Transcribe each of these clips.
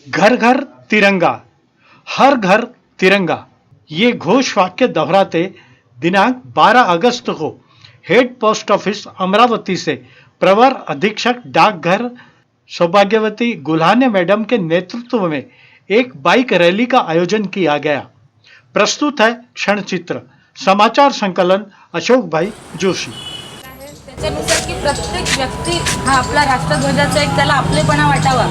घर घर तिरंगा, हर घर तिरंगा, ये घोष वाक्य दोहराते दिनांक 12 अगस्त को हेड पोस्ट ऑफिस अमरावती से प्रवर अधीक्षक डाकघर सौभाग्यवती गुल्हाने मैडम के नेतृत्व में एक बाइक रैली का आयोजन किया गया। प्रस्तुत है क्षण चित्र। समाचार संकलन अशोक भाई जोशी। त्याच्यानुसार की प्रत्येक व्यक्ती हा आपला राष्ट्रध्वजाचा एक त्याला आपलेपणा वाटावा,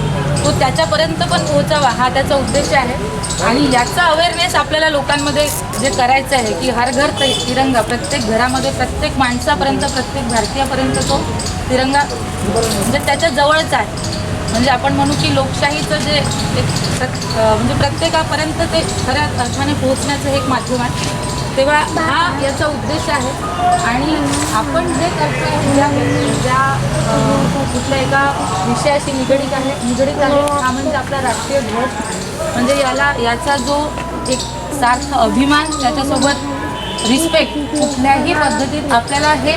तो त्याच्यापर्यंत पण पोहोचावा, हा त्याचा उद्देश आहे। आणि याचा अवेअरनेस आपल्याला लोकांमध्ये जे करायचं आहे की हर घर तिरंगा, प्रत्येक घरामध्ये प्रत्येक माणसापर्यंत, प्रत्येक भारतीयापर्यंत तो तिरंगा म्हणजे त्याच्या जवळच आहे। म्हणजे आपण म्हणू की लोकशाहीचं जे एक म्हणजे प्रत्येकापर्यंत ते खऱ्या अर्थाने पोहोचण्याचं हे एक माध्यम आहे। तेव्हा हा याचा उद्देश आहे। आणि आपण जे करतो ज्या कुठल्या एका विषयाशी निगडीत आहे हा म्हणजे आपला राष्ट्रीय ध्वज। म्हणजे याचा जो एक सार्थ अभिमान, त्याच्यासोबत रिस्पेक्ट, कुठल्याही पद्धतीत आपल्याला हे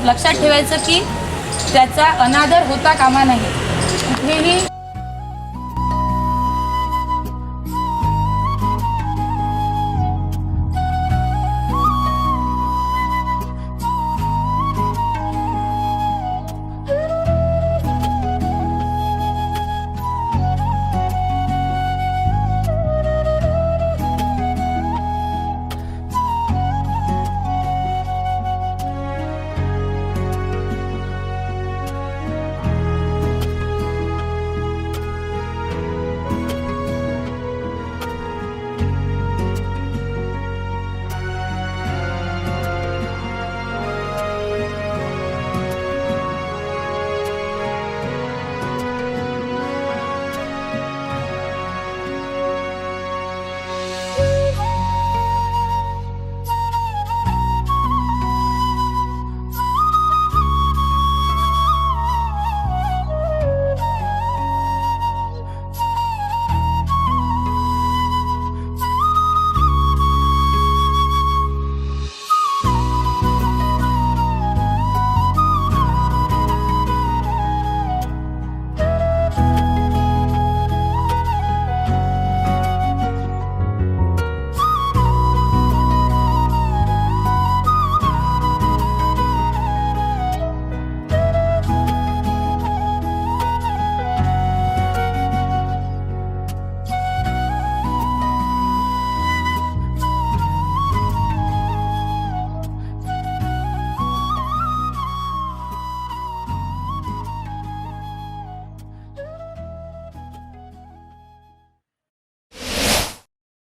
लक्षात ठेवायचं की त्याचा अनादर होता कामा नये। कुठेही